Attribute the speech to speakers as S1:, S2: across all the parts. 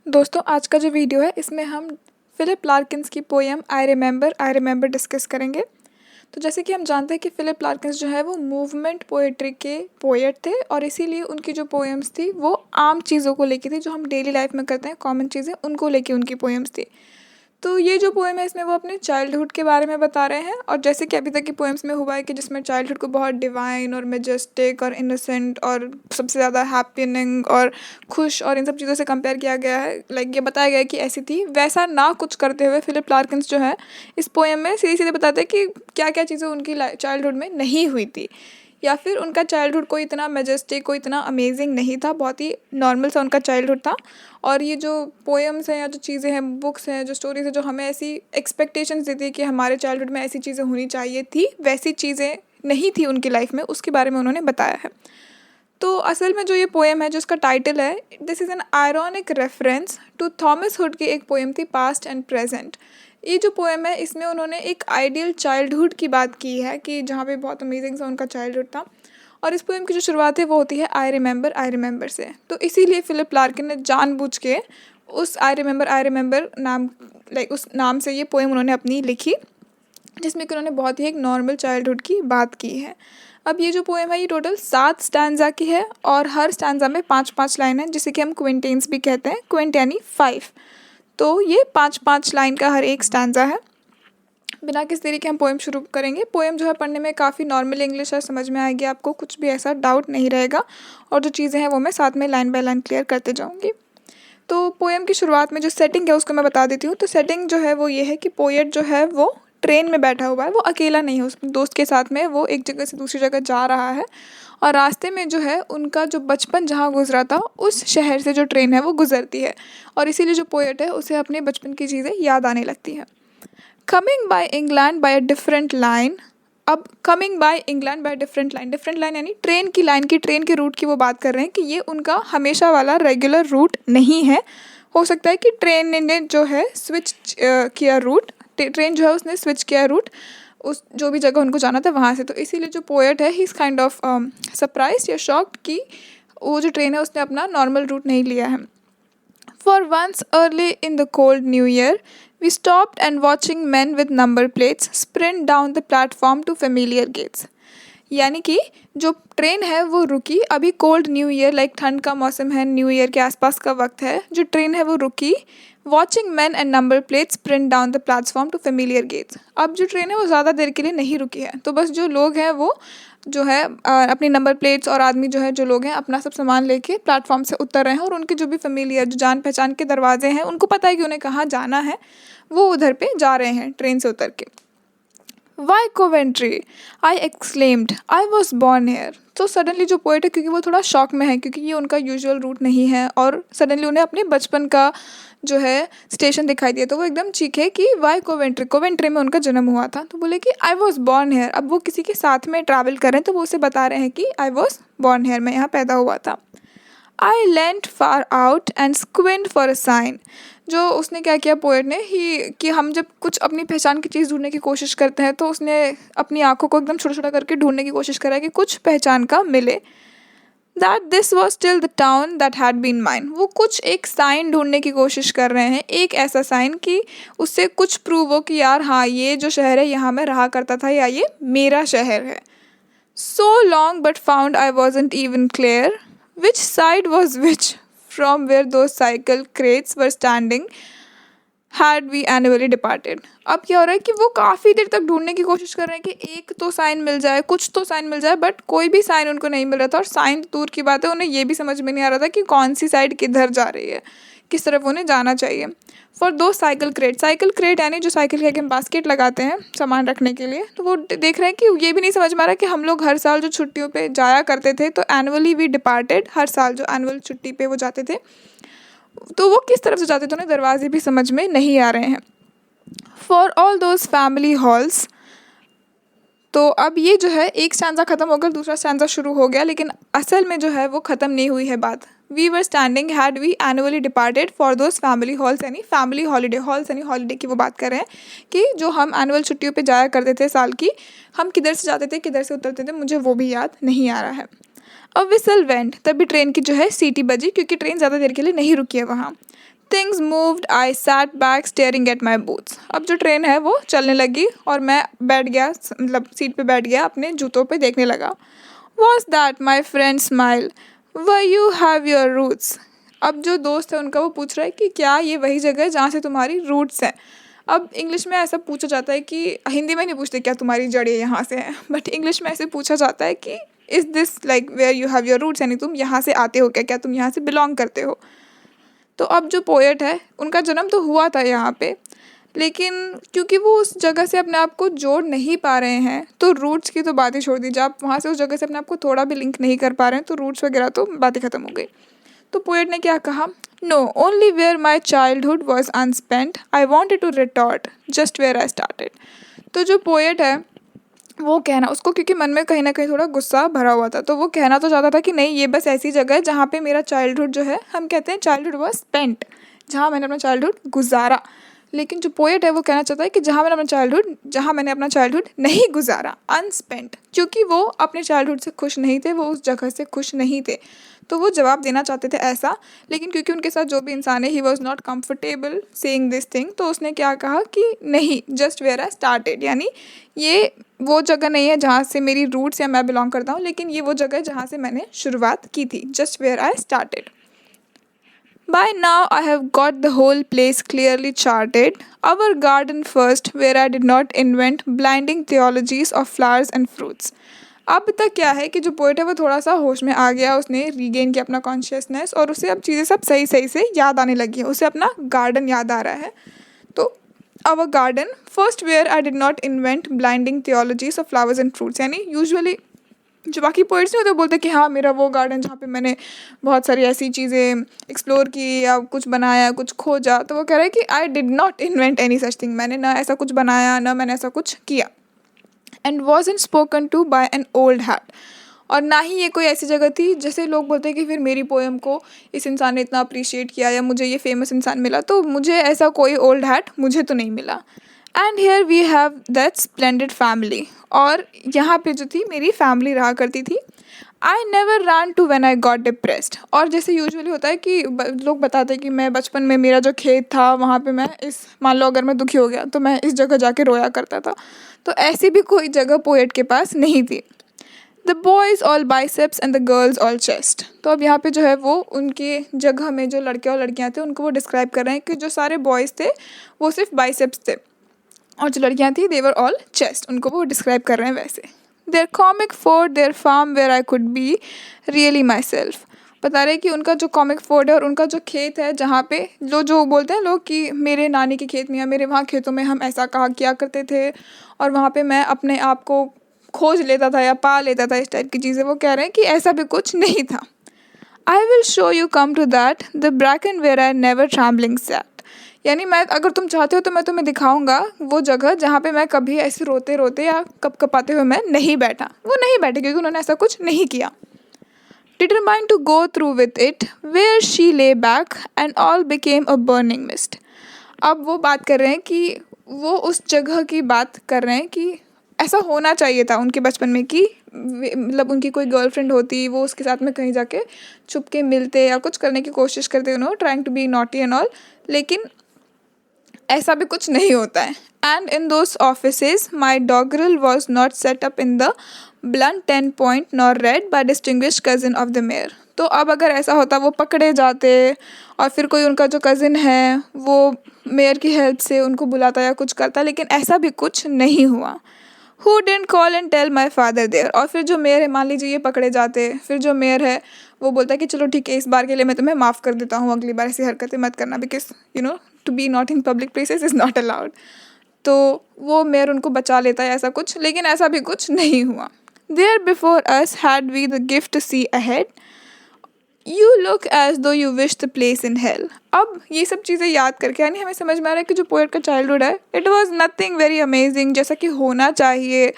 S1: दोस्तों आज का जो वीडियो है इसमें हम फ़िलिप लार्किन्स की पोएम आई रिमेंबर डिस्कस करेंगे। तो जैसे कि हम जानते हैं कि फ़िलिप लार्किन्स जो है वो मूवमेंट पोएट्री के पोएट थे और इसीलिए उनकी जो पोएम्स थी वो आम चीज़ों को लेके थी, जो हम डेली लाइफ में करते हैं कॉमन चीज़ें, उनको लेके उनकी पोएम्स थी। तो ये जो पोएम है इसमें वो अपने चाइल्डहुड के बारे में बता रहे हैं, और जैसे कि अभी तक की पोएम्स में हुआ है कि जिसमें चाइल्डहुड को बहुत डिवाइन और मेजेस्टिक और इनोसेंट और सबसे ज़्यादा हैप्पीनिंग और खुश और इन सब चीज़ों से कंपेयर किया गया है, लाइक ये बताया गया है कि ऐसी थी, वैसा ना कुछ करते हुए फ़िलिप लार्किन्स जो है इस पोएम में सीधे सीधे बताते हैं कि क्या क्या चीज़ें उनकी चाइल्डहुड में नहीं हुई थी, या फिर उनका चाइल्डहुड कोई इतना मेजेस्टिक, कोई इतना अमेजिंग नहीं था, बहुत ही नॉर्मल सा उनका चाइल्डहुड था। और ये जो पोएम्स हैं या जो चीज़ें हैं, बुक्स हैं, जो स्टोरीज़ हैं, जो हमें ऐसी एक्सपेक्टेशंस देती है कि हमारे चाइल्डहुड में ऐसी चीज़ें होनी चाहिए थी, वैसी चीज़ें नहीं थी उनकी लाइफ में, उसके बारे में उन्होंने बताया है। तो असल में जो ये पोएम है, जो इसका टाइटल है, this is an ironic reference to Thomas Hood की एक पोएम थी पास्ट एंड प्रेजेंट। ये जो पोएम है इसमें उन्होंने एक आइडियल चाइल्डहुड की बात की है कि जहाँ पे बहुत अमेजिंग सा उनका चाइल्डहुड था, और इस पोएम की जो शुरुआत है वो होती है आई रिमेंबर से। तो इसीलिए फ़िलिप लार्किन ने जानबूझ के उस आई रिमेंबर नाम, लाइक उस नाम से ये पोएम उन्होंने अपनी लिखी, जिसमें कि उन्होंने बहुत ही एक नॉर्मल चाइल्डहुड की बात की है। अब ये जो पोएम है ये टोटल 7 स्टैंजा की है, और हर स्टैंजा में 5-5 लाइन है, जिसे कि हम क्विंटेंस भी कहते हैं, क्विंट यानी 5। तो ये 5-5 लाइन का हर एक स्टैंजा है। बिना किसी देरी के हम पोएम शुरू करेंगे। पोएम जो है पढ़ने में काफ़ी नॉर्मल इंग्लिश है, समझ में आएगी आपको, कुछ भी ऐसा डाउट नहीं रहेगा, और जो चीज़ें हैं वो मैं साथ में लाइन बाय लाइन क्लियर करते जाऊँगी। तो पोएम की शुरुआत में जो सेटिंग है उसको मैं बता देती हूँ। तो सेटिंग जो है वो ये है कि पोएट जो है वो ट्रेन में बैठा हुआ है, वो अकेला नहीं है, उस दोस्त के साथ में वो एक जगह से दूसरी जगह जा रहा है, और रास्ते में जो है उनका जो बचपन जहाँ गुजरा था उस शहर से जो ट्रेन है वो गुजरती है, और इसीलिए जो पोएट है उसे अपने बचपन की चीज़ें याद आने लगती हैं। Coming by England by a different line. अब coming by England by different line यानी ट्रेन की लाइन की, ट्रेन के रूट की वो बात कर रहे हैं कि ये उनका हमेशा वाला रेगुलर रूट नहीं है। हो सकता है कि ट्रेन ने जो है स्विच किया रूट, ट्रेन जो है उसने स्विच किया रूट उस जो भी जगह उनको जाना था वहाँ से। तो इसीलिए जो पोएट है he is kind of surprise या शॉक्ड कि वो जो ट्रेन है उसने अपना नॉर्मल रूट नहीं लिया है। For once early in the cold new year, we stopped and watching men with number plates sprint down the platform to familiar gates. यानी कि जो ट्रेन है वो रुकी, अभी कोल्ड न्यू ईयर, लाइक ठंड का मौसम है, न्यू ईयर के आसपास का वक्त है, जो ट्रेन है वो रुकी, watching man and number plate sprint down the platform to familiar gates. अब जो ट्रेन है वो ज़्यादा देर के लिए नहीं रुकी है, तो बस जो लोग हैं वो जो है अपनी नंबर प्लेट्स और आदमी जो है, जो लोग हैं अपना सब सामान लेके प्लेटफॉर्म से उतर रहे हैं, और उनके जो भी फेमिलियर, जो जान पहचान के दरवाजे हैं, उनको पता है कि उन्हें कहाँ जाना है, वो उधर पे जा रहे हैं ट्रेन से उतर के। Why Coventry? I exclaimed. I was born here. तो सडनली जो पोएट है, क्योंकि वो थोड़ा शॉक में है, क्योंकि ये उनका यूजुअल रूट नहीं है, और सडनली उन्हें अपने बचपन का जो है स्टेशन दिखाई दिया, तो वो एकदम चीखे कि वाई कोवेंट्री में उनका जन्म हुआ था। तो बोले कि आई वॉज बॉर्न हेयर। अब वो किसी के साथ में ट्रैवल कर रहे हैं, तो वो उसे बता रहे हैं कि आई वॉज बॉर्न हेयर, मैं यहाँ पैदा हुआ था। I leant far out and squint for a sign. जो उसने क्या किया पोएट ने ही, कि हम जब कुछ अपनी पहचान की चीज़ ढूंढने की कोशिश करते हैं तो उसने अपनी आंखों को एकदम छोटा छोटा करके ढूंढने की कोशिश करा कि कुछ पहचान का मिले। That this was still the town that had been mine. वो कुछ एक साइन ढूंढने की कोशिश कर रहे हैं, एक ऐसा साइन कि उससे कुछ प्रूव हो कि यार हाँ, ये जो शहर है यहाँ मैं रहा करता था, या ये मेरा शहर है। So long but found I wasn't even clear which side was which from where those cycle crates were standing had we annually departed। अब क्या हो रहा है कि वो काफ़ी देर तक ढूंढने की कोशिश कर रहे हैं कि एक तो साइन मिल जाए, कुछ तो साइन मिल जाए, बट कोई भी साइन उनको नहीं मिल रहा था, और साइन दूर की बात है, उन्हें ये भी समझ में नहीं आ रहा था कि कौन सी साइड किधर जा रही है, किस तरफ उन्हें जाना चाहिए। फॉर दो साइकिल क्रेट यानी जो साइकिल के आगे हम बास्केट लगाते हैं सामान रखने के लिए, तो वो देख रहे हैं कि ये भी नहीं समझ में आ रहा कि हम लोग हर साल जो छुट्टियों पे जाया करते थे, तो एनुअली वी डिपार्टेड, हर साल जो एनुअल छुट्टी पे वो जाते थे, तो वो किस तरफ से जाते थे, उन्हें दरवाजे भी समझ में नहीं आ रहे हैं। For all those family halls. तो अब ये जो है एक स्टैंजा ख़त्म होकर दूसरा स्टैंजा शुरू हो गया, लेकिन असल में जो है वो ख़त्म नहीं हुई है बात। We were standing had we annually departed for those family halls, यानी फैमिली हॉलीडे, हॉल्स यानी हॉलीडे की वो बात कर रहे हैं कि जो हम एनुअल छुट्टियों पे जाया करते थे साल की, हम किधर से जाते थे, किधर से उतरते थे, मुझे वो भी याद नहीं आ रहा है। अब विसल वेंट, तभी ट्रेन की जो है सीटी बजी, क्योंकि ट्रेन ज़्यादा देर के लिए नहीं रुकी है वहाँ। Things moved, I sat back staring at my boots. अब जो ट्रेन है वो चलने लगी और मैं बैठ गया, मतलब सीट पे बैठ गया, अपने जूतों पे देखने लगा। Was that my friend smile, were you have your roots. अब जो दोस्त है उनका वो पूछ रहा है कि क्या ये वही जगह है जहाँ से तुम्हारी रूट्स हैं। अब इंग्लिश में ऐसा पूछा जाता है कि हिंदी में नहीं पूछते क्या तुम्हारी जड़ें यहाँ से हैं, बट इंग्लिश में ऐसे पूछा जाता है कि is this like where you have your roots, यानी तुम यहाँ से आते हो क्या, क्या तुम यहाँ से बिलोंग करते हो। तो अब जो पोएट है उनका जन्म तो हुआ था यहाँ पे, लेकिन क्योंकि वो उस जगह से अपने आप को जोड़ नहीं पा रहे हैं, तो रूट्स की तो बात ही छोड़ दीजिए, आप वहाँ से उस जगह से अपने आप को थोड़ा भी लिंक नहीं कर पा रहे हैं, तो रूट्स वगैरह तो बातें ख़त्म हो गई। तो पोएट ने क्या कहा, no only where my childhood was unspent, I wanted to retort just where I started. तो जो पोएट है वो कहना, उसको क्योंकि मन में कहीं ना कहीं थोड़ा गुस्सा भरा हुआ था, तो वो कहना तो चाहता था कि नहीं ये बस ऐसी जगह है जहाँ पे मेरा चाइल्डहुड जो है, हम कहते हैं चाइल्डहुड वॉज स्पेंट, जहाँ मैंने अपना चाइल्डहुड गुजारा। लेकिन जो पोएट है वो कहना चाहता है कि जहाँ मैंने अपना चाइल्डहुड नहीं गुजारा, अनस्पेंट, क्योंकि वो अपने चाइल्डहुड से खुश नहीं थे, वो उस जगह से खुश नहीं थे। तो वो जवाब देना चाहते थे ऐसा, लेकिन क्योंकि उनके साथ जो भी इंसान है he was not comfortable saying this thing, तो उसने क्या कहा कि नहीं, जस्ट वेयर आई स्टार्टेड, यानी ये वो जगह नहीं है जहाँ से मेरी रूट्स या मैं बिलोंग करता हूँ, लेकिन ये वो जगह है जहाँ से मैंने शुरुआत की थी, just where I started. By now I have got the whole place clearly charted. Our garden first, where I did not invent blinding theologies of flowers and fruits. अब तक क्या है कि जो पोएट है वो थोड़ा सा होश में आ गया, उसने रीगेन किया अपना कॉन्शियसनेस और उसे अब चीज़ें सब सही सही से याद आने लगी है, उसे अपना गार्डन याद आ रहा है। तो our garden first where I did not invent blinding theologies of flowers and fruits, यानी यूजुअली जो बाकी पोइट्स नहीं होते बोलते कि हाँ मेरा वो गार्डन जहाँ पे मैंने बहुत सारी ऐसी चीज़ें एक्सप्लोर की या कुछ बनाया, कुछ खोजा, तो वो कह रहा है कि आई did not invent any such thing, मैंने ना ऐसा कुछ बनाया ना मैंने ऐसा कुछ किया। And was in spoken to by an old heart, और ना ही ये कोई ऐसी जगह थी जैसे लोग बोलते हैं कि फिर मेरी पोएम को इस इंसान ने इतना अप्रिशिएट किया या मुझे ये फेमस इंसान मिला, तो मुझे ऐसा कोई ओल्ड हार्ट मुझे तो नहीं मिला। And here we have that splendid family, और यहाँ पे जो थी मेरी फैमिली रहा करती थी। I never run to when I got depressed, और जैसे यूजुअली होता है कि लोग बताते हैं कि मैं बचपन में मेरा जो खेत था वहाँ पे मैं मान लो अगर मैं दुखी हो गया तो मैं इस जगह जाके रोया करता था, तो ऐसी भी कोई जगह पोएट के पास नहीं थी। The boys all biceps and the girls all chest, तो अब यहाँ पे जो है वो उनकी जगह में जो लड़के और लड़कियाँ थे उनको वो डिस्क्राइब कर रहे हैं कि जो सारे बॉयज़ थे वो सिर्फ बाइसेप्स थे और जो लड़कियाँ थी देवर ऑल चेस्ट, उनको वो डिस्क्राइब कर रहे हैं वैसे। There comic ford, there farm where I could be really myself, बता रहे कि उनका जो कॉमिक फोर्ड है और उनका जो खेत है जहाँ पे जो बोलते हैं लोग कि मेरे नानी के खेत में या मेरे वहाँ खेतों में हम ऐसा कहा किया करते थे और वहाँ पे मैं अपने आप को खोज लेता था या पा लेता था, इस टाइप की चीज़ें वो कह रहे हैं कि ऐसा भी कुछ नहीं था। I will show you come to that the bracken where I never trembling sat, यानी मैं अगर तुम चाहते हो तो मैं तुम्हें दिखाऊंगा वो जगह जहाँ पे मैं कभी ऐसे रोते रोते या कपकपाते हुए मैं नहीं बैठा, वो नहीं बैठे क्योंकि उन्होंने ऐसा कुछ नहीं किया। Determined to go through with it where she lay back and all became a burning mist, अब वो बात कर रहे हैं कि वो उस जगह की बात कर रहे हैं कि ऐसा होना चाहिए था उनके बचपन में कि मतलब उनकी कोई गर्लफ्रेंड होती, वो उसके साथ में कहीं जाके छुप के मिलते या कुछ करने की कोशिश करते, trying to be naughty and all, लेकिन ऐसा भी कुछ नहीं होता है। And in those offices my doggerel was not set up in the blunt 10 point nor read by distinguished cousin of the mayor, तो अब अगर ऐसा होता वो पकड़े जाते और फिर कोई उनका जो कज़न है वो मेयर की हेल्प से उनको बुलाता या कुछ करता, लेकिन ऐसा भी कुछ नहीं हुआ। Who didn't call and tell my father there, और फिर जो मेयर है मान लीजिए ये पकड़े जाते, फिर जो मेयर है वो बोलता है कि चलो ठीक है इस बार के लिए मैं तुम्हें माफ़ कर देता हूँ, अगली बार ऐसी हरकतें मत करना, because to be not in public places is not allowed, तो वो मेयर उनको बचा लेता है ऐसा कुछ, लेकिन ऐसा भी कुछ नहीं हुआ। There before us had we the gift to see ahead, you look as though you wish the place in hell, अब ये सब चीज़ें याद करके यानी हमें समझ में आ रहा है कि जो पोएट का चाइल्डहुड है it was nothing very amazing, जैसा कि होना चाहिए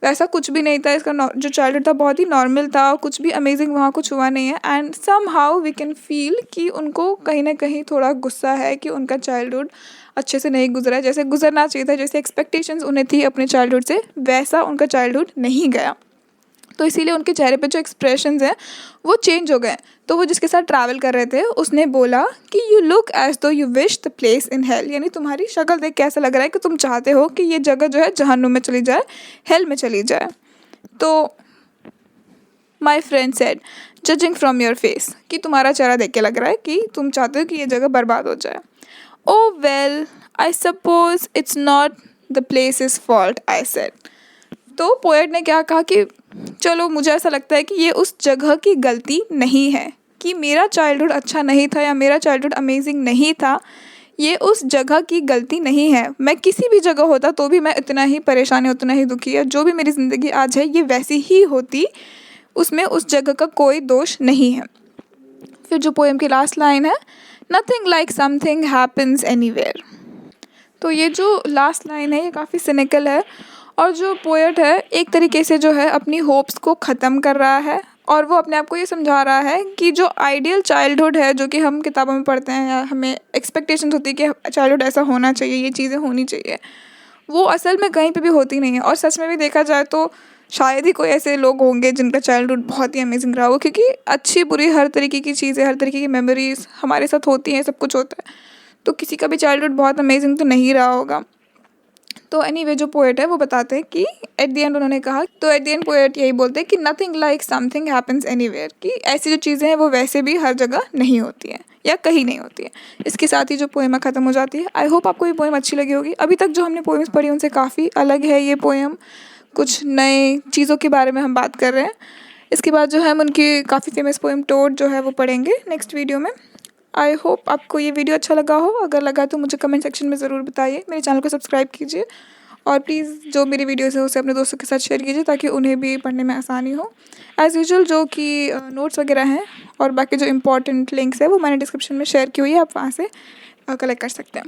S1: वैसा कुछ भी नहीं था, इसका जो चाइल्डहुड था बहुत ही नॉर्मल था, कुछ भी अमेजिंग वहाँ कुछ हुआ नहीं है। And somehow we can feel कि उनको कहीं ना कहीं थोड़ा गुस्सा है कि उनका चाइल्डहुड अच्छे से नहीं गुजरा है, जैसे गुजरना चाहिए था, जैसे एक्सपेक्टेशंस उन्हें थी अपने चाइल्डहुड से वैसा उनका चाइल्डहुड नहीं गया। तो इसीलिए उनके चेहरे पे जो एक्सप्रेशंस हैं वो चेंज हो गए। तो वो जिसके साथ ट्रैवल कर रहे थे उसने बोला कि you look as though you wish the place in hello, यानी तुम्हारी शक्ल देख के ऐसा लग रहा है कि तुम चाहते हो कि ये जगह जो है जहन्नुम में चली जाए, हेल में चली जाए। तो my friend said judging from your face, कि तुम्हारा चेहरा देख के लग रहा है कि तुम चाहते हो कि ये जगह बर्बाद हो जाए। Oh well I suppose it's not the place is fault I said. तो पोएट ने क्या कहा कि चलो मुझे ऐसा लगता है कि ये उस जगह की गलती नहीं है, कि मेरा चाइल्डहुड अच्छा नहीं था या मेरा चाइल्डहुड अमेजिंग नहीं था, ये उस जगह की गलती नहीं है। मैं किसी भी जगह होता तो भी मैं इतना ही परेशान है, उतना ही दुखी है, जो भी मेरी ज़िंदगी आज है ये वैसी ही होती, उसमें उस जगह का कोई दोष नहीं है। फिर जो पोएम की लास्ट लाइन है, nothing like something happens anywhere. तो ये जो लास्ट लाइन है ये काफ़ी सिनिकल है, और जो पोएट है एक तरीके से जो है अपनी होप्स को ख़त्म कर रहा है, और वो अपने आप को ये समझा रहा है कि जो आइडियल चाइल्डहुड है जो कि हम किताबों में पढ़ते हैं या हमें एक्सपेक्टेशंस होती है कि चाइल्डहुड ऐसा होना चाहिए, ये चीज़ें होनी चाहिए, वो असल में कहीं पे भी होती नहीं है। और सच में भी देखा जाए तो शायद ही कोई ऐसे लोग होंगे जिनका चाइल्डहुड बहुत ही अमेजिंग रहा हो, क्योंकि अच्छी बुरी हर तरीके की चीज़ें, हर तरीके की मेमोरीज हमारे साथ होती हैं, सब कुछ होता है, तो किसी का भी चाइल्डहुड बहुत अमेजिंग तो नहीं रहा होगा। तो एनीवे जो पोएट है वो बताते हैं कि एट द एंड उन्होंने कहा, तो एट द एंड पोएट यही बोलते हैं कि nothing like something happens anywhere, कि ऐसी जो चीज़ें हैं वो वैसे भी हर जगह नहीं होती हैं या कहीं नहीं होती है। इसके साथ ही जो पोएम ख़त्म हो जाती है। आई होप आपको ये पोएम अच्छी लगी होगी। अभी तक जो हमने पोएम्स पढ़ी उनसे काफ़ी अलग है ये पोएम, कुछ नए चीज़ों के बारे में हम बात कर रहे हैं। इसके बाद जो है हम उनकी काफ़ी फेमस पोएम टोड जो है वो पढ़ेंगे नेक्स्ट वीडियो में। आई होप आपको ये वीडियो अच्छा लगा हो। अगर लगा तो मुझे कमेंट सेक्शन में ज़रूर बताइए। मेरे चैनल को सब्सक्राइब कीजिए और प्लीज़ जो मेरी वीडियोज़ है उसे अपने दोस्तों के साथ शेयर कीजिए ताकि उन्हें भी पढ़ने में आसानी हो। एज़ यूजुअल जो कि नोट्स वगैरह हैं और बाकी जो इंपॉर्टेंट लिंक्स है वो मैंने डिस्क्रिप्शन में शेयर की हुई है, आप वहाँ से कलेक्ट कर सकते हैं।